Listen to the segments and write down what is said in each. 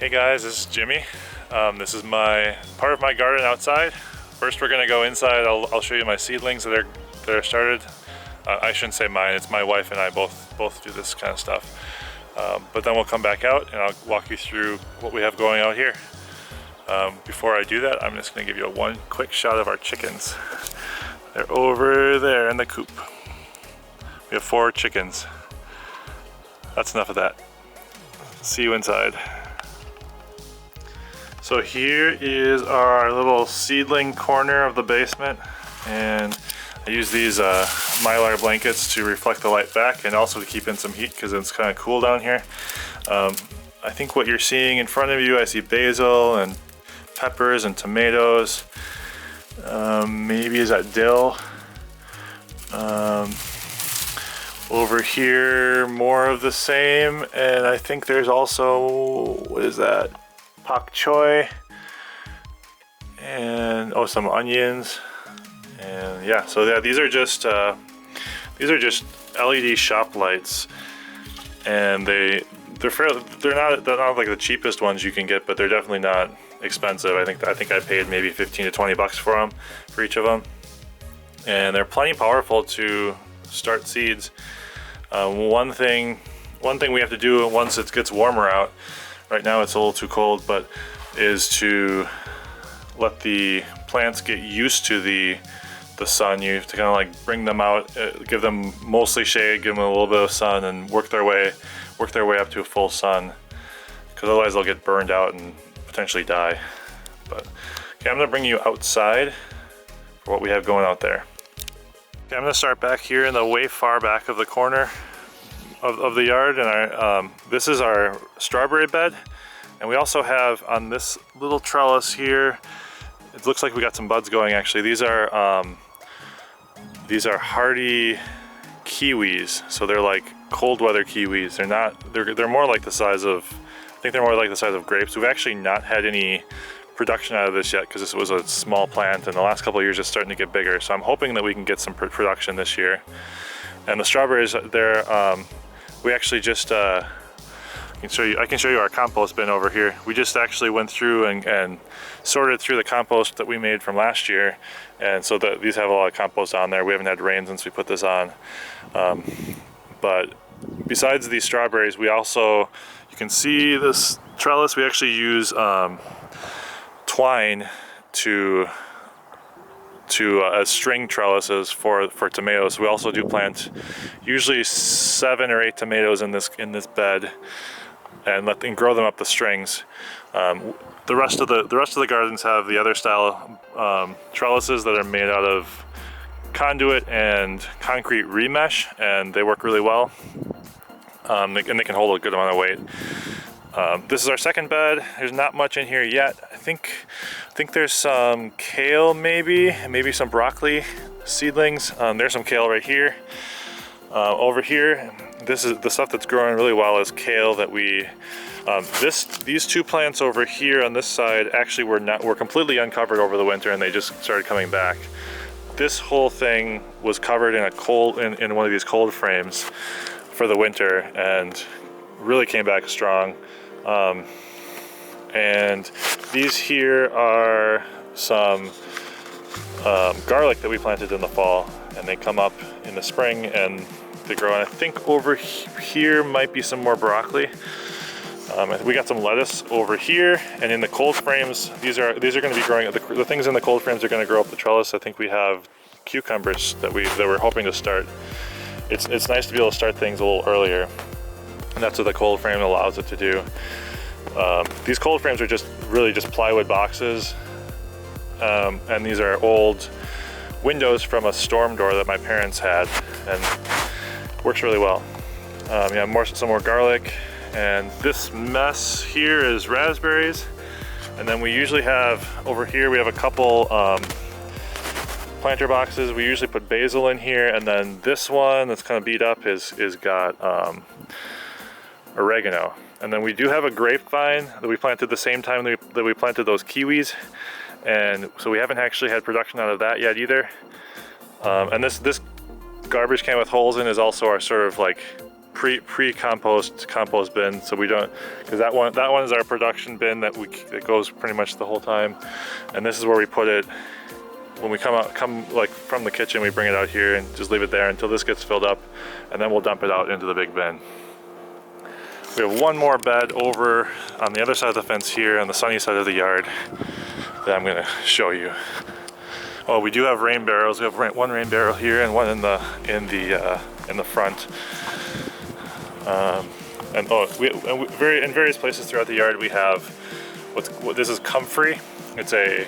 Hey guys, this is Jimmy. This is my part of my garden outside. First we're gonna go inside. I'll show you my seedlings that are started. I shouldn't say mine, it's my wife and I both do this kind of stuff. But then we'll come back out and I'll walk you through what we have going out here. Before I do that, I'm just gonna give you one quick shot of our chickens. They're over there in the coop. We have 4 chickens. That's enough of that. See you inside. So here is our little seedling corner of the basement, and I use these Mylar blankets to reflect the light back and also to keep in some heat because it's kind of cool down here. I think what you're seeing in front of you, I see basil and peppers and tomatoes. Maybe is that dill? Over here, more of the same, and I think there's also, what is that? Pak choy, and some onions, and yeah. So yeah, these are just LED shop lights, and they're not like the cheapest ones you can get, but they're definitely not expensive. I think I paid maybe 15 to 20 bucks for them, for each of them, and they're plenty powerful to start seeds. One thing we have to do once it gets warmer out, right now it's a little too cold, but is to let the plants get used to the sun. You have to kind of like bring them out, give them mostly shade, give them a little bit of sun, and work their way up to a full sun, because otherwise they'll get burned out and potentially die. But okay, I'm gonna bring you outside for what we have going out there. Okay, I'm gonna start back here in the way far back of the corner of the yard, and this is our strawberry bed, and we also have on this little trellis here, it looks like we got some buds going actually. These are hardy kiwis, so they're like cold weather kiwis. They're more like the size of, I think they're more like the size of grapes. We've actually not had any production out of this yet because this was a small plant, and the last couple of years it's starting to get bigger, so I'm hoping that we can get some production this year. And the strawberries, we actually just I can show you our compost bin over here. We just actually went through and sorted through the compost that we made from last year, and so these have a lot of compost on there. We haven't had rain since we put this on, but besides these strawberries, we also, you can see this trellis, we actually use twine as string trellises for tomatoes. We also do plant usually 7 or 8 tomatoes in this bed, and grow them up the strings. The rest of the gardens have the other style trellises that are made out of conduit and concrete remesh, and they work really well. And they can hold a good amount of weight. This is our second bed. There's not much in here yet. I think there's some kale, maybe some broccoli seedlings. There's some kale right here. Over here, this is the stuff that's growing really well is kale that we. These 2 plants over here on this side actually were completely uncovered over the winter, and they just started coming back. This whole thing was covered in one of these cold frames for the winter, and really came back strong. And these here are some garlic that we planted in the fall, and they come up in the spring and they grow. And I think over here might be some more broccoli. We got some lettuce over here, and in the cold frames, these are going to be growing. The things in the cold frames are going to grow up the trellis. I think we have cucumbers that we're hoping to start. It's nice to be able to start things a little earlier, and that's what the cold frame allows it to do. These cold frames are really just plywood boxes, and these are old windows from a storm door that my parents had, and works really well. Some more garlic, and this mess here is raspberries, and then we usually have over here, we have a couple planter boxes. We usually put basil in here, and then this one that's kind of beat up is got oregano. And then we do have a grapevine that we planted the same time that we planted those kiwis, and so we haven't actually had production out of that yet either. And this garbage can with holes in is also our sort of like compost bin, so we don't, because that one is our production bin that goes pretty much the whole time, and this is where we put it when we come like from the kitchen. We bring it out here and just leave it there until this gets filled up, and then we'll dump it out into the big bin. We have one more bed over on the other side of the fence here on the sunny side of the yard that I'm going to show you. Oh, we do have rain barrels. We have one rain barrel here and one in the front. In various places throughout the yard we have what this is comfrey. It's a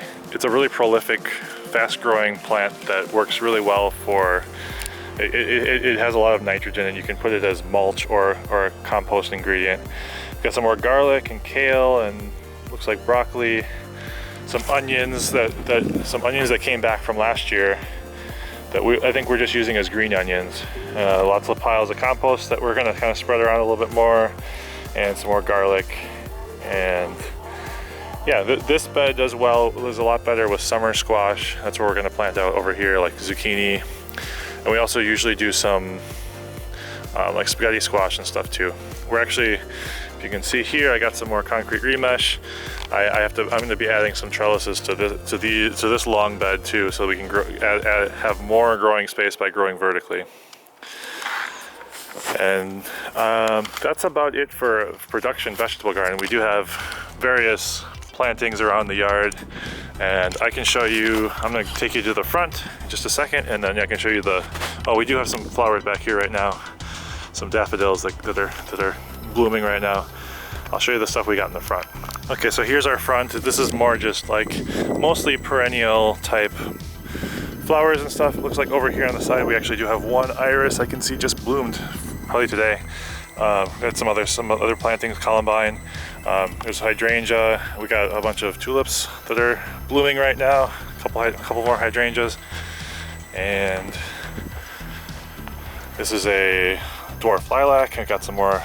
really prolific, fast-growing plant that works really well for. It has a lot of nitrogen, and you can put it as mulch or a compost ingredient. We've got some more garlic and kale, and looks like broccoli. Some onions that came back from last year that I think we're just using as green onions. Lots of piles of compost that we're gonna kind of spread around a little bit more, and some more garlic. And yeah, this bed does a lot better with summer squash. That's what we're gonna plant out over here, like zucchini. And we also usually do some like spaghetti squash and stuff too. We're actually, if you can see here, I got some more concrete remesh. I'm going to be adding some trellises to this long bed too, so we can have more growing space by growing vertically. And that's about it for production vegetable garden. We do have various plantings around the yard, and I can show you. I'm going to take you to the front in just a second, and then I can show you we do have some flowers back here right now, some daffodils that are blooming right now. I'll show you the stuff we got in the front. Okay, so here's our front. This is more just like mostly perennial type flowers and stuff. It looks like over here on the side we actually do have one iris I can see just bloomed probably today. Got some other plantings, columbine. There's hydrangea. We got a bunch of tulips that are blooming right now. A couple more hydrangeas, and this is a dwarf lilac. I got some more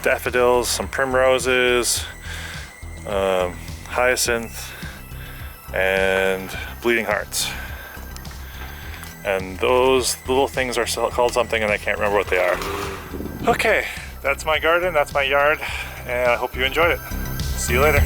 daffodils, some primroses, hyacinth, and bleeding hearts. And those little things are called something, and I can't remember what they are. Okay, that's my garden, that's my yard, and I hope you enjoyed it. See you later.